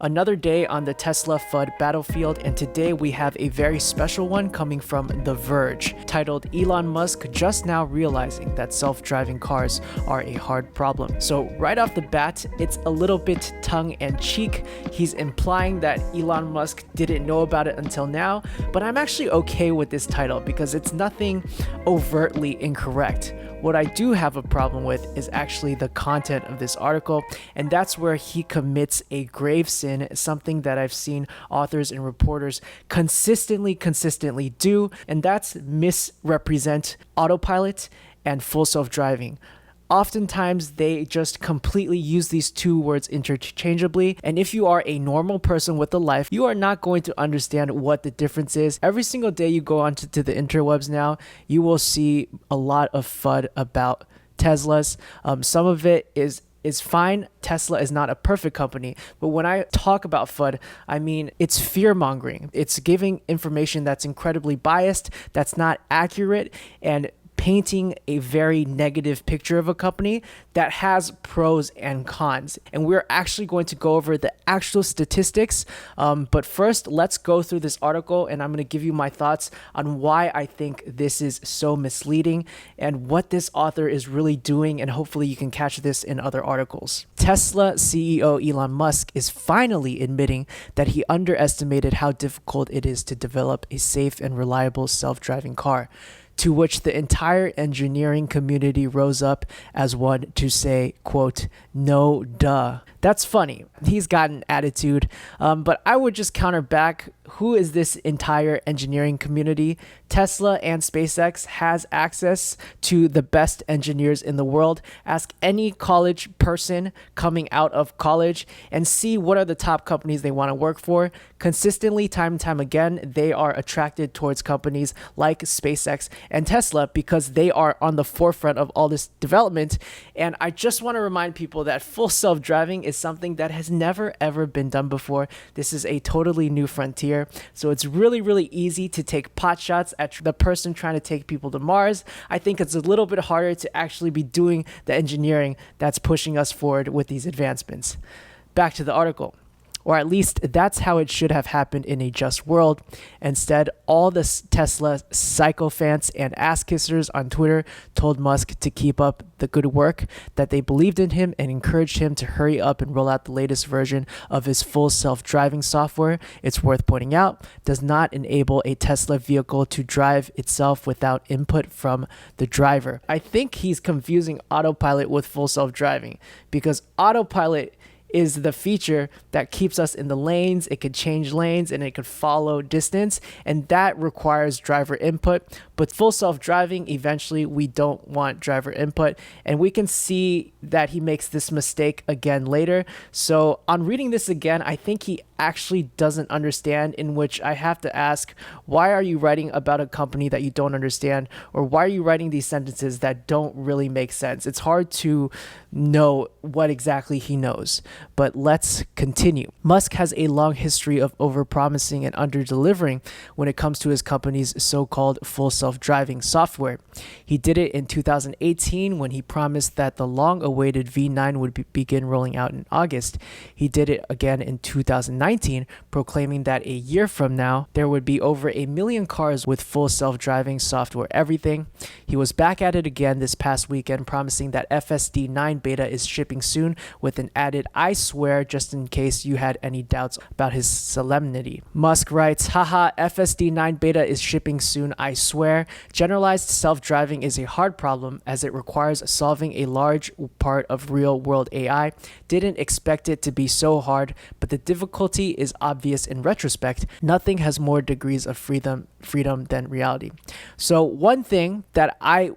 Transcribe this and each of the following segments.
Another day on the Tesla FUD battlefield, and today we have a very special one coming from The Verge, titled Elon Musk just now realizing that self-driving cars are a hard problem. So right off the bat, it's a little bit tongue-in-cheek. He's implying that Elon Musk didn't know about it until now, but I'm actually okay with this title because it's nothing overtly incorrect. What I do have a problem with is actually the content of this article, and that's where he commits a grave sin, something that I've seen authors and reporters consistently do, and that's misrepresent autopilot and full self-driving. Oftentimes, they just completely use these two words interchangeably. And if you are a normal person with a life, you are not going to understand what the difference is. Every single day you go onto the interwebs now, you will see a lot of FUD about Teslas. Some of it is fine. Tesla is not a perfect company. But when I talk about FUD, I mean, it's fear mongering. It's giving information that's incredibly biased, that's not accurate, and painting a very negative picture of a company that has pros and cons. And we're actually going to go over the actual statistics. But first, let's go through this article, and I'm going to give you my thoughts on why I think this is so misleading and what this author is really doing. And hopefully you can catch this in other articles. Tesla CEO Elon Musk is finally admitting that he underestimated how difficult it is to develop a safe and reliable self-driving car, to which the entire engineering community rose up as one to say, quote, "No duh." That's funny. He's got an attitude, but I would just counter back. Who is this entire engineering community? Tesla and SpaceX has access to the best engineers in the world. Ask any college person coming out of college and see what are the top companies they want to work for. Consistently, time and time again, they are attracted towards companies like SpaceX and Tesla because they are on the forefront of all this development. And I just want to remind people that full self-driving is something that has never ever been done before. This is a totally new frontier. So it's really easy to take pot shots at the person trying to take people to Mars. I think it's a little bit harder to actually be doing the engineering that's pushing us forward with these advancements. Back to the article. Or at least that's how it should have happened in a just world. Instead, all the Tesla sycophants and ass kissers on Twitter told Musk to keep up the good work, that they believed in him and encouraged him to hurry up and roll out the latest version of his full self-driving software. It's worth pointing out, does not enable a Tesla vehicle to drive itself without input from the driver. I think he's confusing autopilot with full self-driving because autopilot is the feature that keeps us in the lanes. It could change lanes and it could follow distance, and that requires driver input. But full self-driving, eventually we don't want driver input, and we can see that he makes this mistake again later. So on reading this again, I think he actually doesn't understand, in which I have to ask, why are you writing about a company that you don't understand? Or why are you writing these sentences that don't really make sense? It's hard to know what exactly he knows. But let's continue. Musk has a long history of overpromising and under-delivering when it comes to his company's so-called full self-driving software. He did it in 2018 when he promised that the long-awaited V9 would begin rolling out in August. He did it again in 2019, proclaiming that a year from now, there would be over 1 million cars with full self-driving software everything. He was back at it again this past weekend, promising that FSD 9 beta is shipping soon with an added "I swear," just in case you had any doubts about his solemnity. Musk writes, "Haha, FSD 9 beta is shipping soon, I swear. Generalized self-driving is a hard problem as it requires solving a large part of real-world AI. Didn't expect it to be so hard, but the difficulty is obvious in retrospect. Nothing has more degrees of freedom than reality." So one thing that I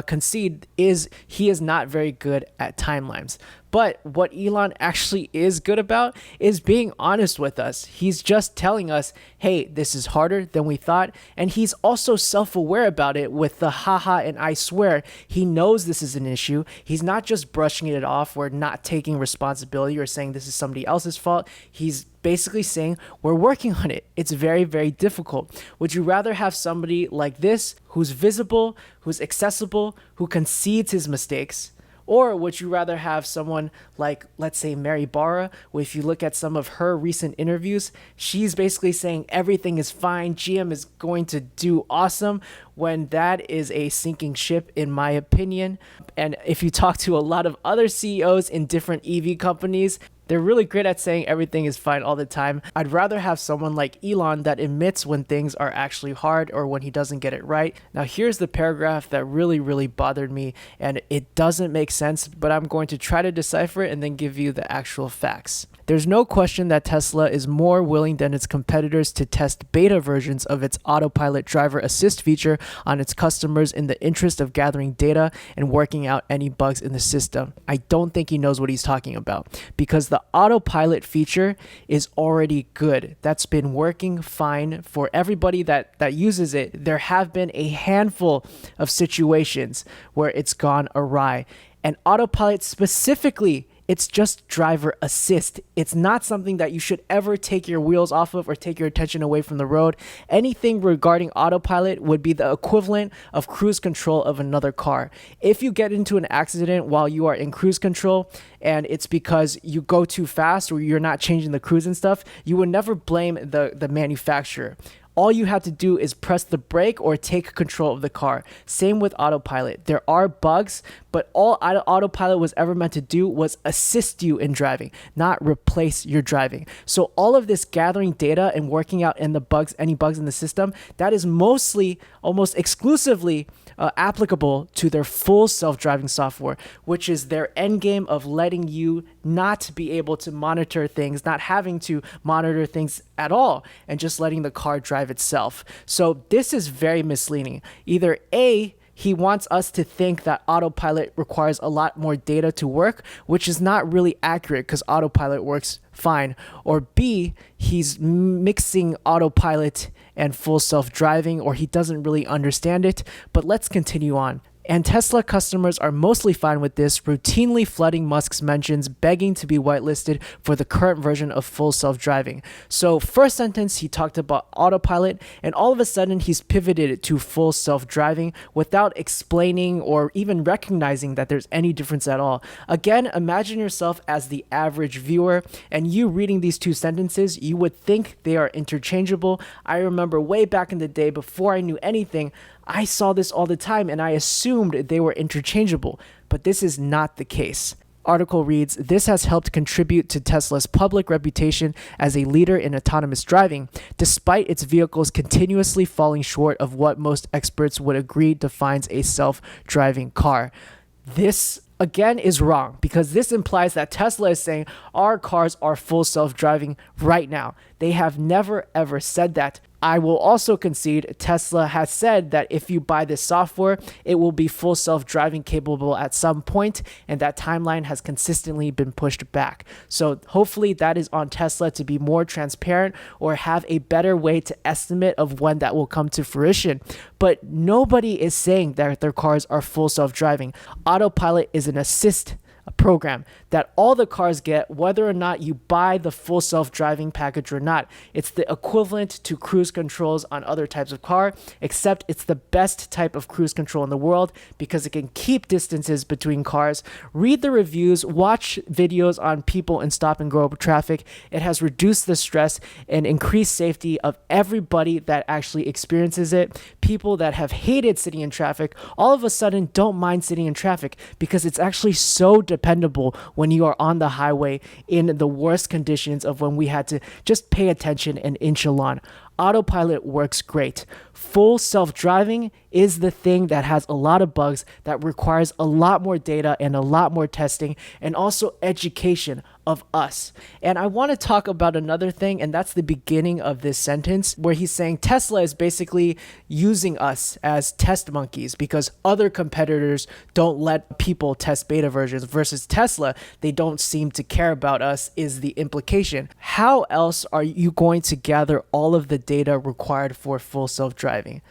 concede is he is not very good at timelines. But what Elon actually is good about is being honest with us. He's just telling us, hey, this is harder than we thought. And he's also self-aware about it with the haha and I swear. He knows this is an issue. He's not just brushing it off or not taking responsibility or saying this is somebody else's fault. He's basically saying we're working on it. It's very difficult. Would you rather have somebody like this who's visible, who's accessible, who concedes his mistakes? Or would you rather have someone like, let's say, Mary Barra, where if you look at some of her recent interviews, she's basically saying everything is fine, GM is going to do awesome, when that is a sinking ship, in my opinion. And if you talk to a lot of other CEOs in different EV companies, they're really great at saying everything is fine all the time. I'd rather have someone like Elon that admits when things are actually hard or when he doesn't get it right. Now, here's the paragraph that really bothered me, and it doesn't make sense, but I'm going to try to decipher it and then give you the actual facts. There's no question that Tesla is more willing than its competitors to test beta versions of its Autopilot driver assist feature on its customers in the interest of gathering data and working out any bugs in the system. I don't think he knows what he's talking about, because the Autopilot feature is already good. That's been working fine for everybody that uses it. There have been a handful of situations where it's gone awry. And Autopilot specifically, it's just driver assist. It's not something that you should ever take your wheels off of or take your attention away from the road. Anything regarding Autopilot would be the equivalent of cruise control of another car. If you get into an accident while you are in cruise control and it's because you go too fast or you're not changing the cruise and stuff, you would never blame the manufacturer. All you have to do is press the brake or take control of the car. Same with Autopilot. There are bugs, but all Autopilot was ever meant to do was assist you in driving, not replace your driving. So all of this gathering data and working out any bugs in the system, that is mostly, almost exclusively applicable to their full self-driving software, which is their end game of letting you not be able to monitor things, not having to monitor things at all, and just letting the car drive itself. So this is very misleading. Either A, he wants us to think that Autopilot requires a lot more data to work, which is not really accurate because Autopilot works fine. Or B, he's mixing Autopilot and full self-driving, or he doesn't really understand it. But let's continue on. And Tesla customers are mostly fine with this, routinely flooding Musk's mentions, begging to be whitelisted for the current version of full self-driving. So first sentence, he talked about Autopilot, and all of a sudden he's pivoted to full self-driving without explaining or even recognizing that there's any difference at all. Again, imagine yourself as the average viewer, and you reading these two sentences, you would think they are interchangeable. I remember way back in the day, before I knew anything, I saw this all the time and I assumed they were interchangeable, but this is not the case. Article reads, this has helped contribute to Tesla's public reputation as a leader in autonomous driving, despite its vehicles continuously falling short of what most experts would agree defines a self-driving car. This again is wrong, because this implies that Tesla is saying our cars are full self-driving right now. They have never ever said that. I will also concede Tesla has said that if you buy this software, it will be full self-driving capable at some point, and that timeline has consistently been pushed back. So hopefully that is on Tesla to be more transparent or have a better way to estimate of when that will come to fruition. But nobody is saying that their cars are full self-driving. Autopilot is an assist program that all the cars get, whether or not you buy the full self-driving package or not. It's the equivalent to cruise controls on other types of car, except it's the best type of cruise control in the world because it can keep distances between cars. Read the reviews, watch videos on people in stop and go traffic. It has reduced the stress and increased safety of everybody that actually experiences it. People that have hated sitting in traffic all of a sudden don't mind sitting in traffic because it's actually so dependable when you are on the highway in the worst conditions of when we had to just pay attention and inch along. Autopilot works great. Full self-driving is the thing that has a lot of bugs, that requires a lot more data and a lot more testing and also education of us. And I want to talk about another thing, and that's the beginning of this sentence where he's saying Tesla is basically using us as test monkeys because other competitors don't let people test beta versions versus Tesla, they don't seem to care about us, is the implication. How else are you going to gather all of the data required for full self-driving?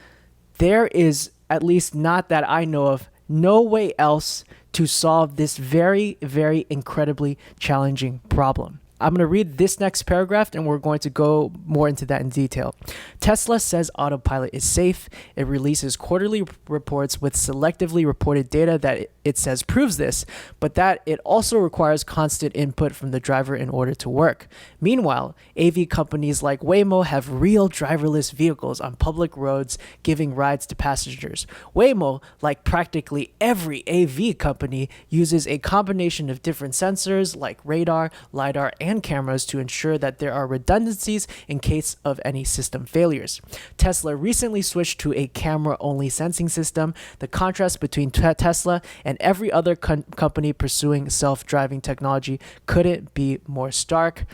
There is, at least not that I know of, no way else to solve this very, very incredibly challenging problem. I'm going to read this next paragraph and we're going to go more into that in detail. Tesla says Autopilot is safe. It releases quarterly reports with selectively reported data that it says proves this, but that it also requires constant input from the driver in order to work. Meanwhile, AV companies like Waymo have real driverless vehicles on public roads giving rides to passengers. Waymo, like practically every AV company, uses a combination of different sensors like radar, LiDAR, and cameras to ensure that there are redundancies in case of any system failures. Tesla recently switched to a camera-only sensing system. The contrast between Tesla and every other company pursuing self-driving technology couldn't be more stark.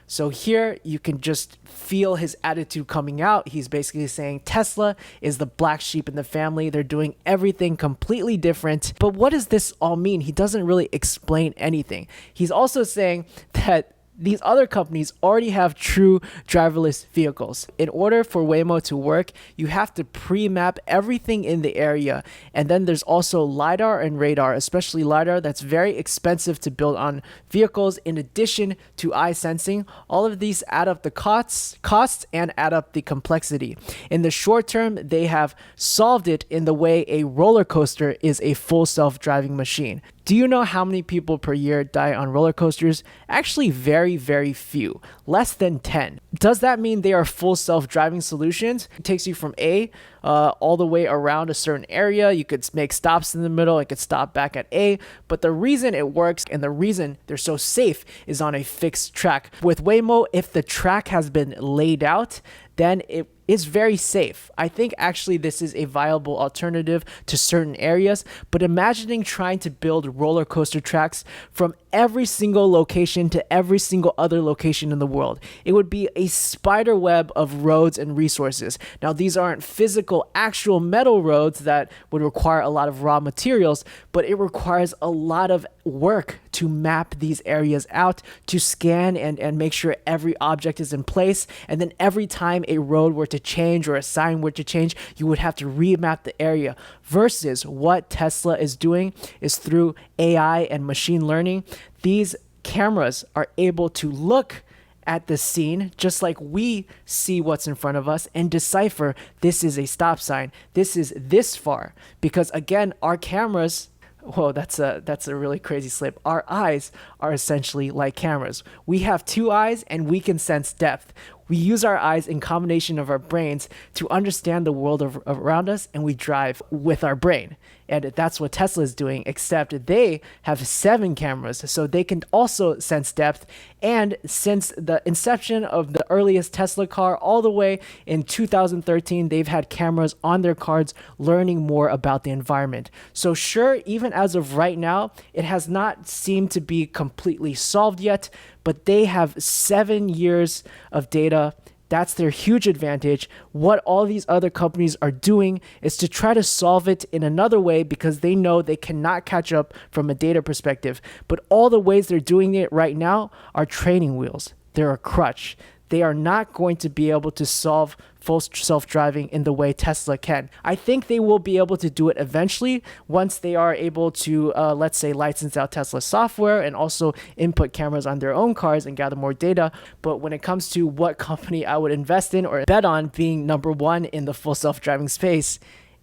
So here you can just feel his attitude coming out. He's basically saying Tesla is the black sheep in the family. They're doing everything completely different. But what does this all mean? He doesn't really explain anything. He's also saying that these other companies already have true driverless vehicles. In order for Waymo to work, you have to pre-map everything in the area. And then there's also LiDAR and radar, especially LiDAR, that's very expensive to build on vehicles. In addition to eye sensing, all of these add up the costs and add up the complexity. In the short term, they have solved it in the way a roller coaster is a full self-driving machine. Do you know how many people per year die on roller coasters? Actually, very, very few. Less than 10. Does that mean they are full self-driving solutions? It takes you from A all the way around a certain area. You could make stops in the middle. It could stop back at A. But the reason it works and the reason they're so safe is on a fixed track. With Waymo, if the track has been laid out, then it is very safe. I think actually this is a viable alternative to certain areas, but imagining trying to build roller coaster tracks from every single location to every single other location in the world. It would be a spider web of roads and resources. Now, these aren't physical, actual metal roads that would require a lot of raw materials, but it requires a lot of work to map these areas out, to scan and make sure every object is in place. And then every time a road were to change or a sign were to change, you would have to remap the area. Versus what Tesla is doing is through AI and machine learning, these cameras are able to look at the scene just like we see what's in front of us and decipher this is a stop sign, this is this far. Because again, our cameras, whoa, that's a really crazy slip. Our eyes are essentially like cameras. We have two eyes and we can sense depth. We use our eyes in combination of our brains to understand the world around us, and we drive with our brain. And that's what Tesla is doing, except they have 7 cameras, so they can also sense depth. And since the inception of the earliest Tesla car all the way in 2013, they've had cameras on their cars learning more about the environment. So sure, even as of right now, it has not seemed to be completely solved yet, but they have 7 years of data. That's their huge advantage. What all these other companies are doing is to try to solve it in another way because they know they cannot catch up from a data perspective. But all the ways they're doing it right now are training wheels. They're a crutch. They are not going to be able to solve full self-driving in the way Tesla can. I think they will be able to do it eventually once they are able to, let's say, license out Tesla software and also input cameras on their own cars and gather more data. But when it comes to what company I would invest in or bet on being number one in the full self-driving space,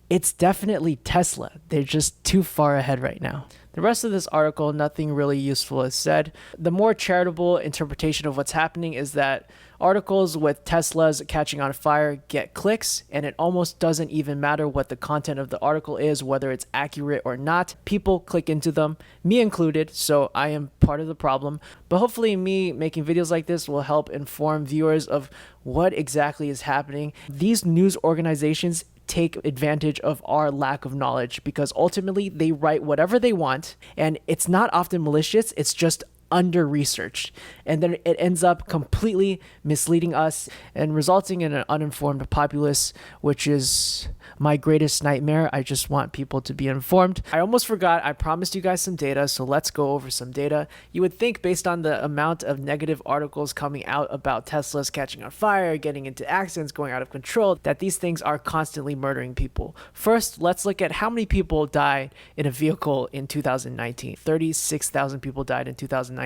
it's definitely Tesla. They're just too far ahead right now. The rest of this article, nothing really useful is said. The more charitable interpretation of what's happening is that articles with Teslas catching on fire get clicks, and it almost doesn't even matter what the content of the article is, whether it's accurate or not. People click into them, me included, so I am part of the problem. But hopefully me making videos like this will help inform viewers of what exactly is happening. These news organizations take advantage of our lack of knowledge because ultimately they write whatever they want, and it's not often malicious, it's just under-researched, and then it ends up completely misleading us and resulting in an uninformed populace, which is my greatest nightmare. I just want people to be informed. I almost forgot, I promised you guys some data, so let's go over some data. You would think based on the amount of negative articles coming out about Teslas catching on fire, getting into accidents, going out of control, that these things are constantly murdering people. First, let's look at how many people died in a vehicle in 2019. 36,000 people died in 2019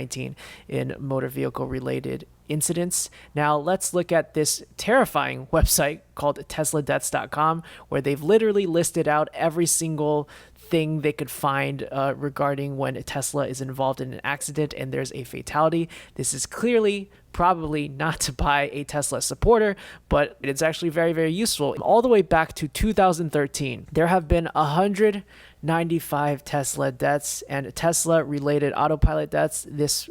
in motor vehicle related incidents. Now let's look at this terrifying website called tesladeaths.com, where they've literally listed out every single thing they could find regarding when a Tesla is involved in an accident and there's a fatality. This is clearly probably not to buy a Tesla supporter, but it's actually very, very useful. All the way back to 2013, there have been 195 Tesla deaths and Tesla related autopilot deaths. This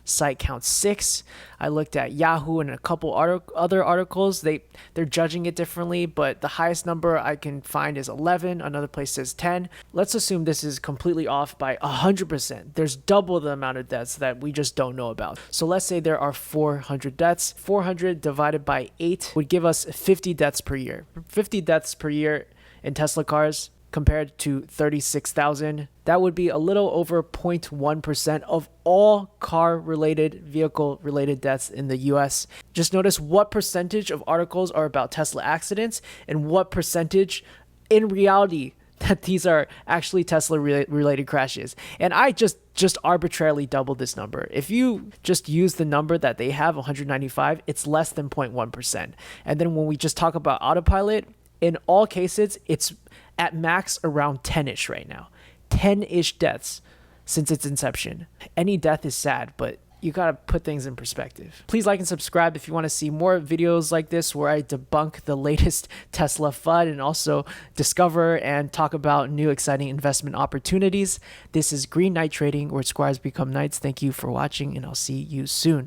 site counts 6. I looked at Yahoo and a couple other articles. They're judging it differently, but the highest number I can find is 11. Another place says 10. Let's assume this is completely off by 100%. There's double the amount of deaths that we just don't know about. So let's say there are 400 deaths. 400 divided by 8 would give us 50 deaths per year. 50 deaths per year in Tesla cars compared to 36,000. That would be a little over 0.1% of all car-related, vehicle-related deaths in the US. Just notice what percentage of articles are about Tesla accidents and what percentage in reality that these are actually Tesla-related crashes. And I just arbitrarily doubled this number. If you just use the number that they have, 195, it's less than 0.1%. And then when we just talk about Autopilot, in all cases, it's at max around 10-ish right now. 10-ish deaths since its inception. Any death is sad, but you gotta put things in perspective. Please like and subscribe if you want to see more videos like this where I debunk the latest Tesla FUD and also discover and talk about new exciting investment opportunities. This is Green Knight Trading, where squires become knights. Thank you for watching, and I'll see you soon.